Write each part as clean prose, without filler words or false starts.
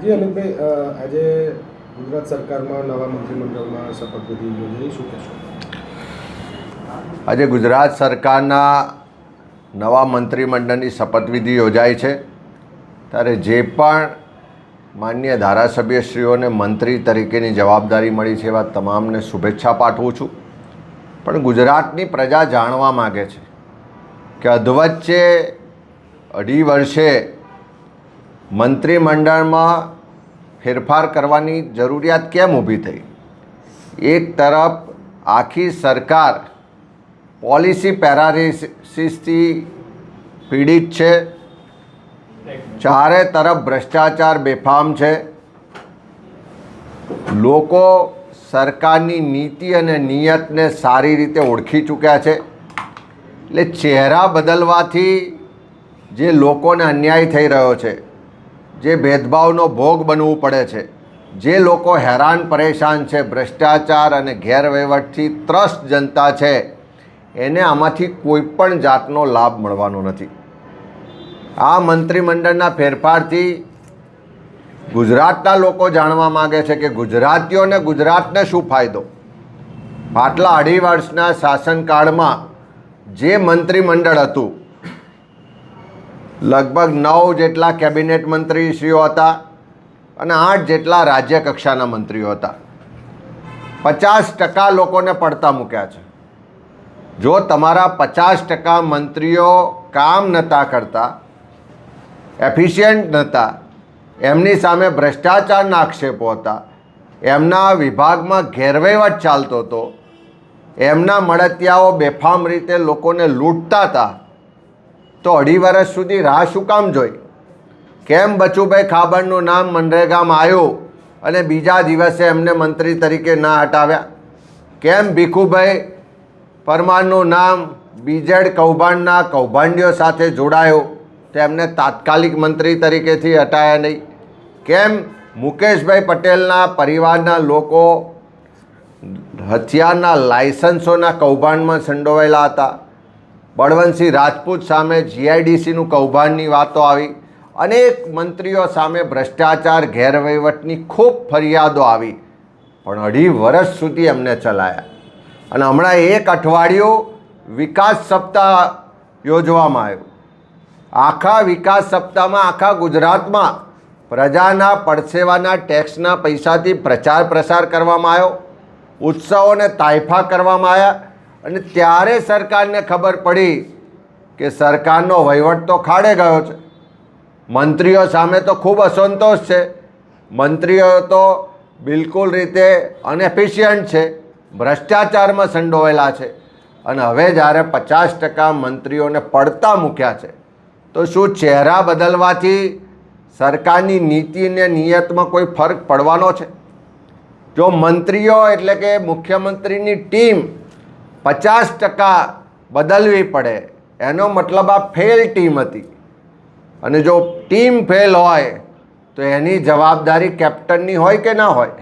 જી અમિતભાઈ, આજે ગુજરાત સરકારમાં નવા મંત્રીમંડળમાં શપથવિધિ યોજાઈ, શું કહેશો? આજે ગુજરાત સરકારના નવા મંત્રીમંડળની શપથવિધિ યોજાઈ છે ત્યારે જે પણ માન્ય ધારાસભ્યશ્રીઓને મંત્રી તરીકેની જવાબદારી મળી છે એવા તમામને શુભેચ્છા પાઠવું છું. પણ ગુજરાતની પ્રજા જાણવા માગે છે કે અધવચ્ચે 2.5 વર્ષે મંત્રીમંડળમાં ફેરફાર કરવાની જરૂરિયાત કેમ ઊભી થઈ? એક તરફ આખી સરકાર પોલિસી પેરાલિસિસથી પીડિત છે, ચારે તરફ ભ્રષ્ટાચાર બેફામ છે, લોકો સરકારની નીતિ અને નિયતને સારી રીતે ઓળખી ચૂક્યા છે. એટલે ચહેરા બદલવાથી જે લોકોને અન્યાય થઈ રહ્યો છે, જે ભેદભાવનો ભોગ બનવું પડે છે, જે લોકો હેરાન પરેશાન છે, ભ્રષ્ટાચાર અને ગેરવહીવટથી ત્રસ્ત જનતા છે, એને આમાંથી કોઈ પણ જાતનો લાભ મળવાનો નથી. આ મંત્રીમંડળના ફેરફારથી ગુજરાતના લોકો જાણવા માગે છે કે ગુજરાતને શું ફાયદો? પાછલા 2.5 વર્ષના શાસનકાળમાં જે મંત્રીમંડળ હતું, લગભગ 9 જેટલા કેબિનેટ મંત્રીશ્રીઓ હતા અને 8 જેટલા રાજ્ય કક્ષાના મંત્રીઓ હતા. 50% લોકોને પડતા મૂક્યા છે. જો તમારા 50% મંત્રીઓ કામ નહોતા કરતા, એફિશિયન્ટ નહોતા, એમની સામે ભ્રષ્ટાચારના આક્ષેપો હતા, એમના વિભાગમાં ગેરવહીવટ ચાલતો હતો, એમના મળતિયાઓ બેફામ રીતે લોકોને લૂંટતા હતા, તો 2.5 વર્ષ સુધી રાહ શું કામ જોઈ? કેમ બચુભાઈ ખાબડનું નામ મનરેગામાં આવ્યું અને બીજા દિવસે એમને મંત્રી તરીકે ના હટાવ્યા? કેમ ભીખુભાઈ પરમારનું નામ બીજેડ કૌભાંડના કૌભાંડીઓ સાથે જોડાયું તો એમને તાત્કાલિક મંત્રી તરીકેથી હટાયા નહીં? કેમ મુકેશભાઈ પટેલના પરિવારના લોકો હથિયારના લાયસન્સોના કૌભાંડમાં સંડોવાયેલા હતા? બળવંતસિંહ રાજપૂત સામે જીઆઈડીસીનું કૌભાંડની વાતો આવી, અનેક મંત્રીઓ સામે ભ્રષ્ટાચાર ગેરવહીવટની ખૂબ ફરિયાદો આવી, પણ 2.5 વર્ષ સુધી એમને ચલાયા. અને હમણાં 1 અઠવાડિયું વિકાસ સપ્તાહ યોજવામાં આવ્યું. આખા વિકાસ સપ્તાહમાં આખા ગુજરાતમાં પ્રજાના પરસેવાના ટેક્સના પૈસાથી પ્રચાર પ્રસાર કરવામાં આવ્યો, ઉત્સવોને તાયફા કરવામાં આવ્યા. અને ત્યારે સરકારને ખબર પડી કે સરકારનો વહીવટ તો ખાડે ગયો છે. મંત્રીઓ સામે તો ખૂબ અસંતોષ છે, મંત્રીઓ તો બિલકુલ રીતે અનએફિશિયન્ટ છે, ભ્રષ્ટાચારમાં સંડોવાયેલા છે. અને હવે જ્યારે 50% મંત્રીઓને પડતા મૂક્યા છે, તો શું ચહેરા બદલવાથી સરકારની નીતિ અને નિયતમાં કોઈ ફરક પડવાનો છે? જો મંત્રીઓ એટલે કે મુખ્યમંત્રીની ટીમ 50% બદલવી પડે, એનો મતલબ આ ફેલ ટીમ હતી. અને જો ટીમ ફેલ હોય તો એની જવાબદારી કેપ્ટનની હોય કે ના હોય?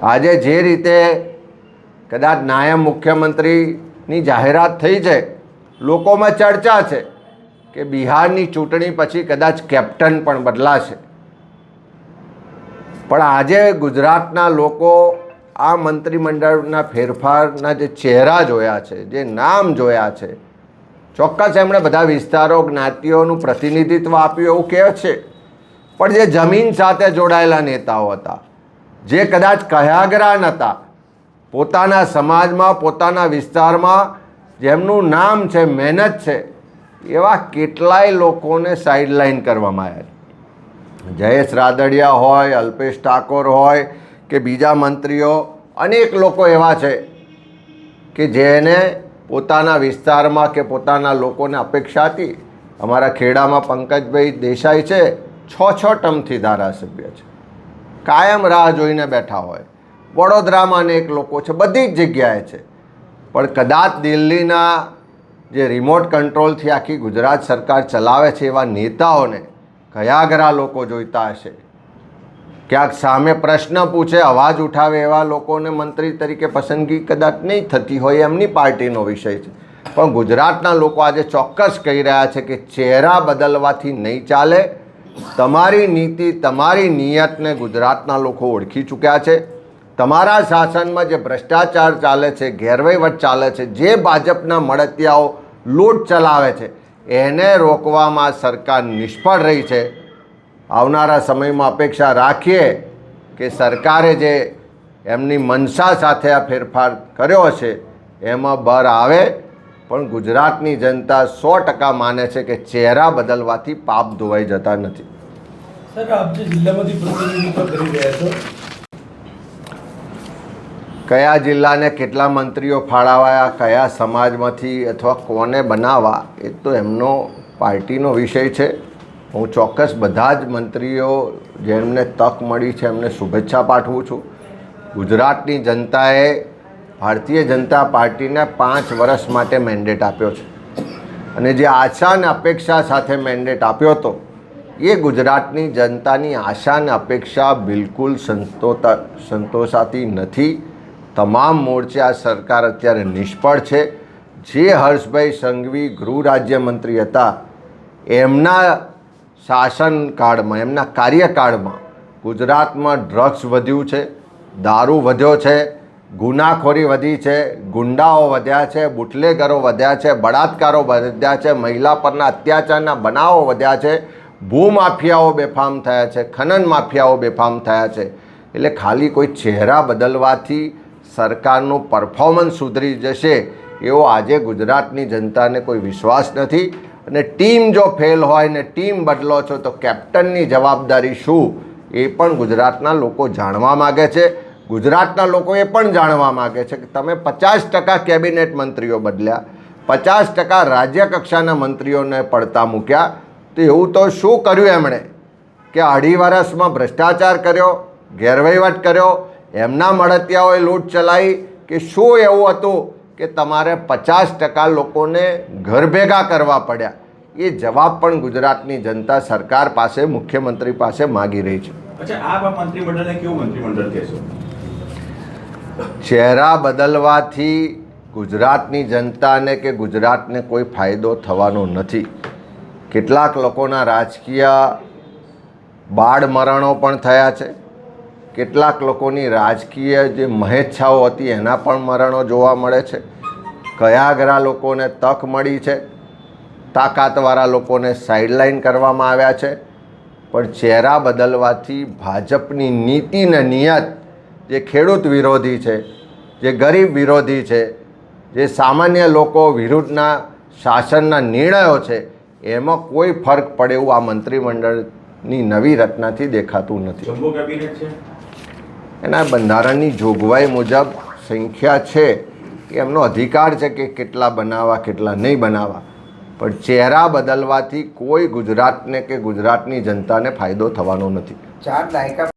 આજે જે રીતે કદાચ નાયબ મુખ્યમંત્રીની જાહેરાત થઈ છે, લોકોમાં ચર્ચા છે કે બિહારની ચૂંટણી પછી કદાચ કેપ્ટન પણ બદલાશે. પણ આજે ગુજરાતના લોકો આ મંત્રીમંડળના ફેરફારના જે ચહેરા જોયા છે, જે નામ જોયા છે, ચોક્કસ એમણે બધા વિસ્તારો જ્ઞાતિઓનું પ્રતિનિધિત્વ આપ્યું એવું કહે છે, પણ જે જમીન સાથે જોડાયેલા નેતાઓ હતા, જે કદાચ કયાગરા નહોતા, પોતાના સમાજમાં પોતાના વિસ્તારમાં જેમનું નામ છે, મહેનત છે, એવા કેટલાય લોકોને સાઇડલાઇન કરવામાં આવ્યા. જયેશ રાદડિયા હોય, અલ્પેશ ઠાકોર હોય કે બીજા મંત્રીઓ, અનેક લોકો એવા છે કે જેને પોતાના વિસ્તારમાં કે પોતાના લોકોને અપેક્ષા હતી. અમારા ખેડામાં પંકજભાઈ દેસાઈ છે, 6 ટર્મથી ધારાસભ્ય છે, કાયમ રાહ જોઈને બેઠા હોય. વડોદરામાં અનેક લોકો છે, બધી જ જગ્યાએ છે. પણ કદાચ દિલ્હીના જે રિમોટ કંટ્રોલથી આખી ગુજરાત સરકાર ચલાવે છે એવા નેતાઓને કયાગરા લોકો જોઈતા હશે. ક્યાંક સામે પ્રશ્ન પૂછે, અવાજ ઉઠાવે એવા લોકોને મંત્રી તરીકે પસંદગી કદાચ નહીં થતી હોય, એમની પાર્ટીનો વિષય છે. પણ ગુજરાતના લોકો આજે ચોક્કસ કહી રહ્યા છે કે ચહેરા બદલવાથી નહીં ચાલે, તમારી નીતિ, તમારી નિયતને ગુજરાતના લોકો ઓળખી ચૂક્યા છે. તમારા શાસનમાં જે ભ્રષ્ટાચાર ચાલે છે, ગેરવહીવટ ચાલે છે, જે ભાજપના મળતિયાઓ લૂંટ ચલાવે છે, એને રોકવામાં સરકાર નિષ્ફળ રહી છે. આવનારા સમયમાં અપેક્ષા રાખીએ કે સરકારે જે એમની મનસા સાથે આ ફેરફાર કર્યો છે એમાં બહાર આવે. પણ ગુજરાતની જનતા 100% માને છે કે ચહેરા બદલવાથી પાપ ધોવાઈ જતા નથી. સર, આપ જે જિલ્લામાંથી પ્રતિનિધિત્વ કરી રહ્યા છો, કયા જિલ્લાને કેટલા મંત્રીઓ ફાળવાયા, કયા સમાજમાંથી અથવા કોને બનાવવા, એ તો એમનો પાર્ટીનો વિષય છે. હું ચોક્કસ બધા જ મંત્રીઓ જેમને તક મળી છે એમને શુભેચ્છા પાઠવું છું. ગુજરાતની જનતાએ ભારતીય જનતા પાર્ટીને 5 વર્ષ માટે મેન્ડેટ આપ્યો છે અને જે આશા અને અપેક્ષા સાથે મેન્ડેટ આપ્યો હતો એ ગુજરાતની જનતાની આશા અને અપેક્ષા બિલકુલ સંતોષાતી નથી. તમામ મોરચે આ સરકાર અત્યારે નિષ્ફળ છે. જે હર્ષભાઈ સંઘવી ગૃહ રાજ્યમંત્રી હતા એમના શાસનકાળમાં, એમના કાર્યકાળમાં ગુજરાતમાં ડ્રગ્સ વધ્યું છે, દારૂ વધ્યો છે, ગુનાખોરી વધી છે, ગુંડાઓ વધ્યા છે, બુટલેગરો વધ્યા છે, બળાત્કારો વધ્યા છે, મહિલા પરના અત્યાચારના બનાવો વધ્યા છે, ભૂમાફિયાઓ બેફામ થયા છે, ખનન માફિયાઓ બેફામ થયા છે. એટલે ખાલી કોઈ ચહેરા બદલવાથી સરકારનું પરફોર્મન્સ સુધરી જશે એવો આજે ગુજરાતની જનતાને કોઈ વિશ્વાસ નથી. અને ટીમ જો ફેલ હોય ને ટીમ બદલો છો તો કેપ્ટનની જવાબદારી શું એ પણ ગુજરાતના લોકો જાણવા માગે છે. ગુજરાતના લોકો એ પણ જાણવા માગે છે કે તમે 50% કેબિનેટ મંત્રીઓ બદલ્યા, 50% રાજ્ય કક્ષાના મંત્રીઓને પડતા મૂક્યા, તો એવું તો શું કર્યું એમણે કે 2.5 વર્ષમાં ભ્રષ્ટાચાર કર્યો, ગેરવહીવટ કર્યો, એમના મળતિયાઓએ લૂંટ ચલાવી, કે શું એવું હતું કે તમારે 50% લોકોને ઘર ભેગા કરવા પડ્યા? એ જવાબ પણ ગુજરાતની જનતા સરકાર પાસે, મુખ્યમંત્રી પાસે માગી રહી છે. અચ્છા, આપ મંત્રીમંડળને કેવું મંત્રીમંડળ કહેશો? ચહેરા બદલવાથી ગુજરાતની જનતાને કે ગુજરાતને કોઈ ફાયદો થવાનો નથી. કેટલાક લોકોના રાજકીય બાળ મરણો પણ થયા છે. કેટલાક લોકોની રાજકીય જે મહેચ્છાઓ હતી એના પણ મરણો જોવા મળે છે. કયાગરા લોકોને તક મળી છે, તાકાતવાળા લોકોને સાઇડલાઇન કરવામાં આવ્યા છે. પણ ચહેરા બદલવાથી ભાજપની નીતિ ને નિયત, જે ખેડૂત વિરોધી છે, જે ગરીબ વિરોધી છે, જે સામાન્ય લોકો વિરુદ્ધના શાસનના નિર્ણયો છે, એમાં કોઈ ફરક પડે એવું આ મંત્રીમંડળની નવી રચનાથી દેખાતું નથી. જમ્બો કેબિનેટ છે, એના બંધારણની જોગવાઈ મુજબ સંખ્યા છે કે એમનો અધિકાર છે કે કેટલા બનાવવા, કેટલા નહીં બનાવવા. પણ ચહેરા બદલવાથી કોઈ ગુજરાતને કે ગુજરાતની જનતાને ફાયદો થવાનો નથી. 4 દાયકા